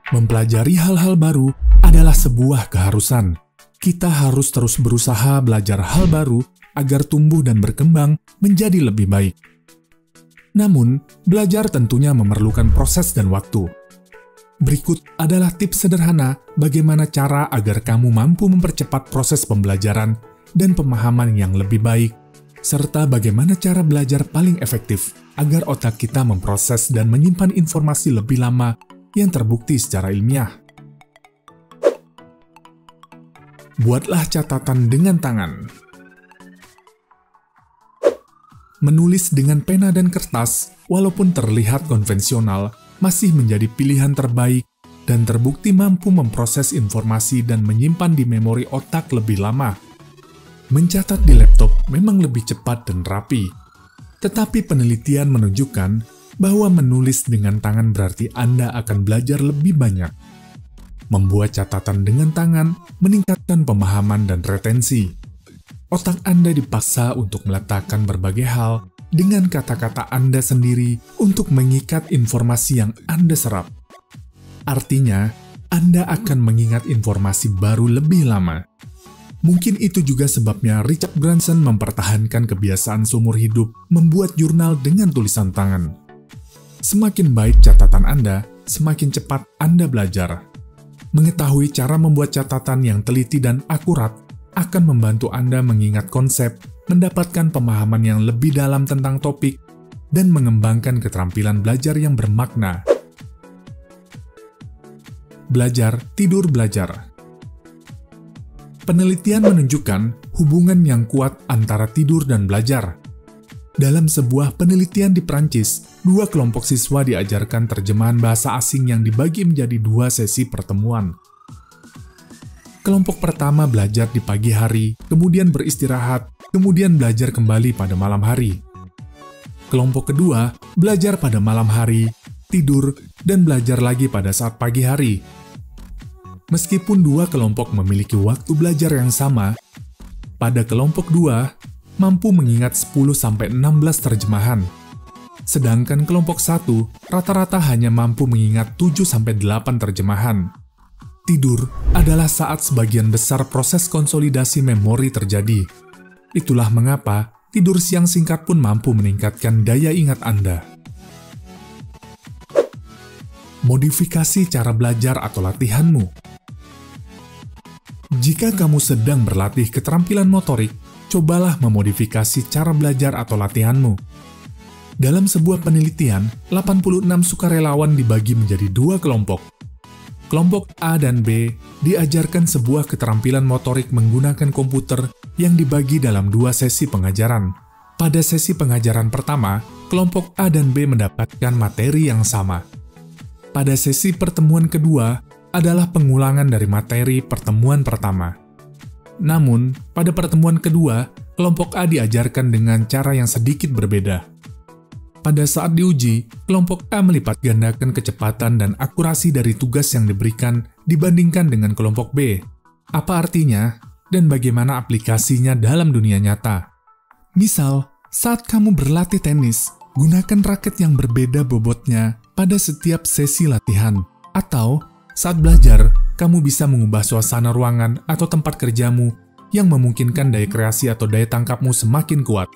Mempelajari hal-hal baru adalah sebuah keharusan. Kita harus terus berusaha belajar hal baru agar tumbuh dan berkembang menjadi lebih baik. Namun, belajar tentunya memerlukan proses dan waktu. Berikut adalah tips sederhana bagaimana cara agar kamu mampu mempercepat proses pembelajaran dan pemahaman yang lebih baik, serta bagaimana cara belajar paling efektif agar otak kita memproses dan menyimpan informasi lebih lama yang terbukti secara ilmiah. Buatlah catatan dengan tangan. Menulis dengan pena dan kertas, walaupun terlihat konvensional, masih menjadi pilihan terbaik dan terbukti mampu memproses informasi dan menyimpan di memori otak lebih lama. Mencatat di laptop memang lebih cepat dan rapi, tetapi penelitian menunjukkan bahwa menulis dengan tangan berarti Anda akan belajar lebih banyak. Membuat catatan dengan tangan meningkatkan pemahaman dan retensi. Otak Anda dipaksa untuk meletakkan berbagai hal dengan kata-kata Anda sendiri untuk mengikat informasi yang Anda serap. Artinya, Anda akan mengingat informasi baru lebih lama. Mungkin itu juga sebabnya Richard Branson mempertahankan kebiasaan seumur hidup membuat jurnal dengan tulisan tangan. Semakin baik catatan Anda, semakin cepat Anda belajar. Mengetahui cara membuat catatan yang teliti dan akurat akan membantu Anda mengingat konsep, mendapatkan pemahaman yang lebih dalam tentang topik, dan mengembangkan keterampilan belajar yang bermakna. Belajar, tidur, belajar. Penelitian menunjukkan hubungan yang kuat antara tidur dan belajar. Dalam sebuah penelitian di Prancis, 2 kelompok siswa diajarkan terjemahan bahasa asing yang dibagi menjadi 2 sesi pertemuan. Kelompok pertama belajar di pagi hari, kemudian beristirahat, kemudian belajar kembali pada malam hari. Kelompok kedua belajar pada malam hari, tidur, dan belajar lagi pada saat pagi hari. Meskipun 2 kelompok memiliki waktu belajar yang sama, pada kelompok 2 mampu mengingat 10-16 terjemahan. Sedangkan kelompok 1 rata-rata hanya mampu mengingat 7-8 terjemahan. Tidur adalah saat sebagian besar proses konsolidasi memori terjadi. Itulah mengapa tidur siang singkat pun mampu meningkatkan daya ingat Anda. Modifikasi cara belajar atau latihanmu. Jika kamu sedang berlatih keterampilan motorik, cobalah memodifikasi cara belajar atau latihanmu. Dalam sebuah penelitian, 86 sukarelawan dibagi menjadi 2 kelompok. Kelompok A dan B diajarkan sebuah keterampilan motorik menggunakan komputer yang dibagi dalam 2 sesi pengajaran. Pada sesi pengajaran pertama, kelompok A dan B mendapatkan materi yang sama. Pada sesi pertemuan kedua adalah pengulangan dari materi pertemuan pertama. Namun, pada pertemuan kedua, kelompok A diajarkan dengan cara yang sedikit berbeda. Pada saat diuji, kelompok A melipat gandakan kecepatan dan akurasi dari tugas yang diberikan dibandingkan dengan kelompok B. Apa artinya, dan bagaimana aplikasinya dalam dunia nyata? Misal, saat kamu berlatih tenis, gunakan raket yang berbeda bobotnya pada setiap sesi latihan. Atau, saat belajar, kamu bisa mengubah suasana ruangan atau tempat kerjamu yang memungkinkan daya kreasi atau daya tangkapmu semakin kuat.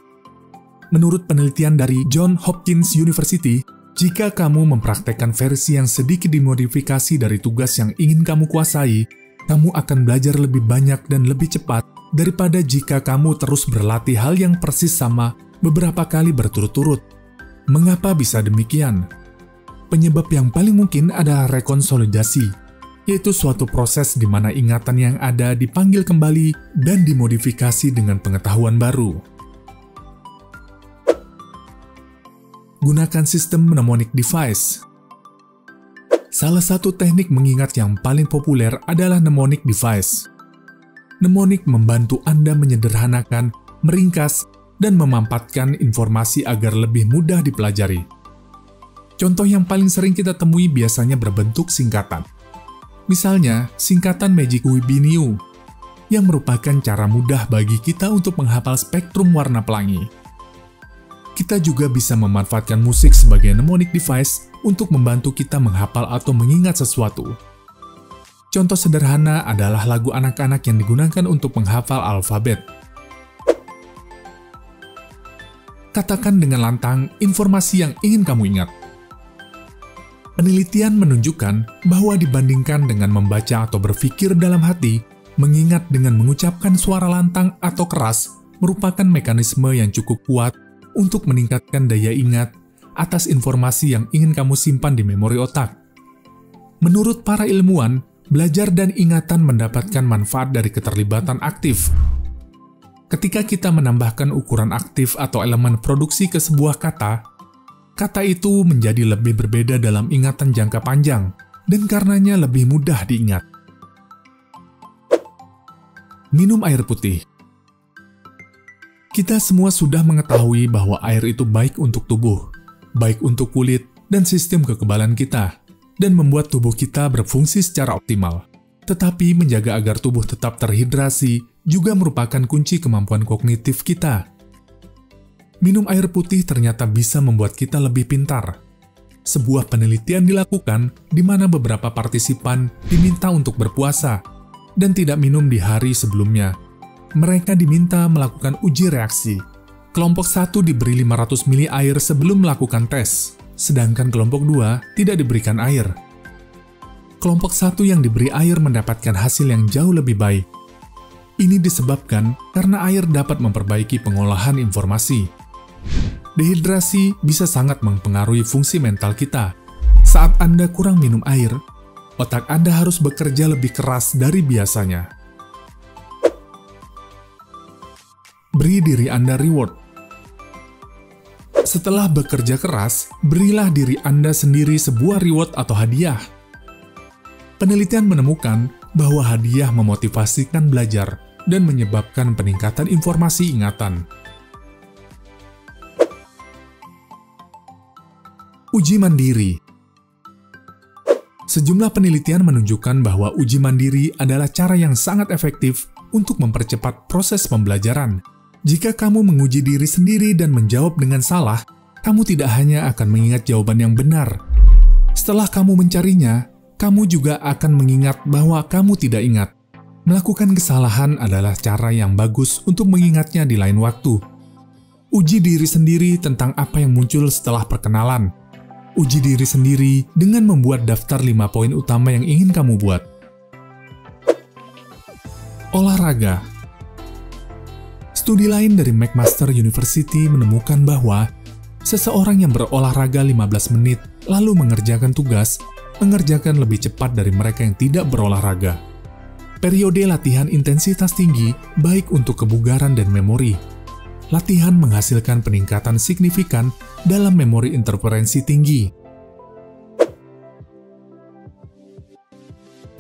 Menurut penelitian dari Johns Hopkins University, jika kamu mempraktekkan versi yang sedikit dimodifikasi dari tugas yang ingin kamu kuasai, kamu akan belajar lebih banyak dan lebih cepat daripada jika kamu terus berlatih hal yang persis sama beberapa kali berturut-turut. Mengapa bisa demikian? Penyebab yang paling mungkin adalah rekonsolidasi, yaitu suatu proses di mana ingatan yang ada dipanggil kembali dan dimodifikasi dengan pengetahuan baru. Gunakan sistem mnemonic device. Salah satu teknik mengingat yang paling populer adalah mnemonic device. Mnemonic membantu Anda menyederhanakan, meringkas, dan memampatkan informasi agar lebih mudah dipelajari. Contoh yang paling sering kita temui biasanya berbentuk singkatan. Misalnya, singkatan Magic Webinio, yang merupakan cara mudah bagi kita untuk menghafal spektrum warna pelangi. Kita juga bisa memanfaatkan musik sebagai mnemonic device untuk membantu kita menghafal atau mengingat sesuatu. Contoh sederhana adalah lagu anak-anak yang digunakan untuk menghafal alfabet. Katakan dengan lantang informasi yang ingin kamu ingat. Penelitian menunjukkan bahwa dibandingkan dengan membaca atau berpikir dalam hati, mengingat dengan mengucapkan suara lantang atau keras merupakan mekanisme yang cukup kuat untuk meningkatkan daya ingat atas informasi yang ingin kamu simpan di memori otak. Menurut para ilmuwan, belajar dan ingatan mendapatkan manfaat dari keterlibatan aktif. Ketika kita menambahkan ukuran aktif atau elemen produksi ke sebuah kata, kata itu menjadi lebih berbeda dalam ingatan jangka panjang, dan karenanya lebih mudah diingat. Minum air putih. Kita semua sudah mengetahui bahwa air itu baik untuk tubuh, baik untuk kulit dan sistem kekebalan kita, dan membuat tubuh kita berfungsi secara optimal. Tetapi menjaga agar tubuh tetap terhidrasi juga merupakan kunci kemampuan kognitif kita. Minum air putih ternyata bisa membuat kita lebih pintar. Sebuah penelitian dilakukan di mana beberapa partisipan diminta untuk berpuasa dan tidak minum di hari sebelumnya. Mereka diminta melakukan uji reaksi. Kelompok 1 diberi 500 ml air sebelum melakukan tes, sedangkan kelompok 2 tidak diberikan air. Kelompok 1 yang diberi air mendapatkan hasil yang jauh lebih baik. Ini disebabkan karena air dapat memperbaiki pengolahan informasi. Dehidrasi bisa sangat mempengaruhi fungsi mental kita. Saat Anda kurang minum air, otak Anda harus bekerja lebih keras dari biasanya. Beri diri Anda reward. Setelah bekerja keras, berilah diri Anda sendiri sebuah reward atau hadiah. Penelitian menemukan bahwa hadiah memotivasikan belajar dan menyebabkan peningkatan informasi ingatan. Uji mandiri. Sejumlah penelitian menunjukkan bahwa uji mandiri adalah cara yang sangat efektif untuk mempercepat proses pembelajaran. Jika kamu menguji diri sendiri dan menjawab dengan salah, kamu tidak hanya akan mengingat jawaban yang benar. Setelah kamu mencarinya, kamu juga akan mengingat bahwa kamu tidak ingat. Melakukan kesalahan adalah cara yang bagus untuk mengingatnya di lain waktu. Uji diri sendiri tentang apa yang muncul setelah perkenalan. Uji diri sendiri dengan membuat daftar 5 poin utama yang ingin kamu buat. Olahraga. Studi lain dari McMaster University menemukan bahwa seseorang yang berolahraga 15 menit lalu mengerjakan tugas, mengerjakan lebih cepat dari mereka yang tidak berolahraga. Periode latihan intensitas tinggi baik untuk kebugaran dan memori. Latihan menghasilkan peningkatan signifikan dalam memori interferensi tinggi.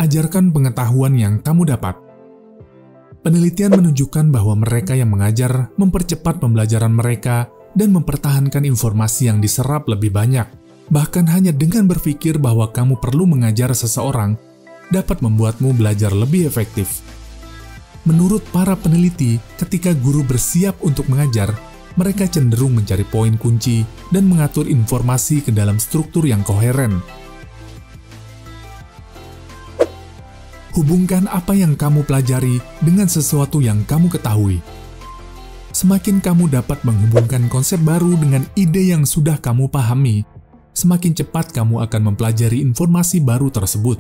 Ajarkan pengetahuan yang kamu dapat. Penelitian menunjukkan bahwa mereka yang mengajar mempercepat pembelajaran mereka dan mempertahankan informasi yang diserap lebih banyak. Bahkan hanya dengan berpikir bahwa kamu perlu mengajar seseorang dapat membuatmu belajar lebih efektif. Menurut para peneliti, ketika guru bersiap untuk mengajar, mereka cenderung mencari poin kunci dan mengatur informasi ke dalam struktur yang koheren. Hubungkan apa yang kamu pelajari dengan sesuatu yang kamu ketahui. Semakin kamu dapat menghubungkan konsep baru dengan ide yang sudah kamu pahami, semakin cepat kamu akan mempelajari informasi baru tersebut.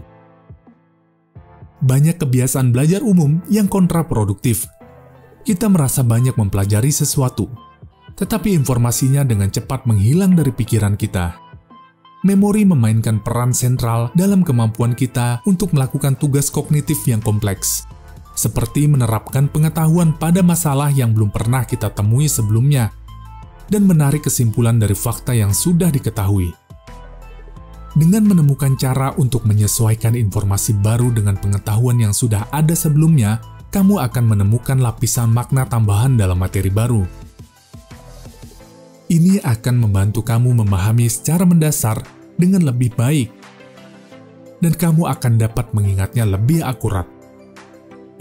Banyak kebiasaan belajar umum yang kontraproduktif. Kita merasa banyak mempelajari sesuatu, tetapi informasinya dengan cepat menghilang dari pikiran kita. Memori memainkan peran sentral dalam kemampuan kita untuk melakukan tugas kognitif yang kompleks, seperti menerapkan pengetahuan pada masalah yang belum pernah kita temui sebelumnya, dan menarik kesimpulan dari fakta yang sudah diketahui. Dengan menemukan cara untuk menyesuaikan informasi baru dengan pengetahuan yang sudah ada sebelumnya, kamu akan menemukan lapisan makna tambahan dalam materi baru. Ini akan membantu kamu memahami secara mendasar dengan lebih baik, dan kamu akan dapat mengingatnya lebih akurat.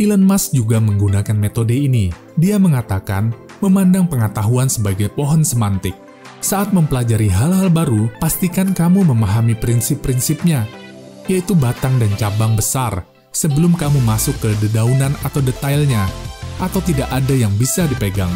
Elon Musk juga menggunakan metode ini. Dia mengatakan, memandang pengetahuan sebagai pohon semantik. Saat mempelajari hal-hal baru, pastikan kamu memahami prinsip-prinsipnya, yaitu batang dan cabang besar, sebelum kamu masuk ke dedaunan atau detailnya, atau tidak ada yang bisa dipegang.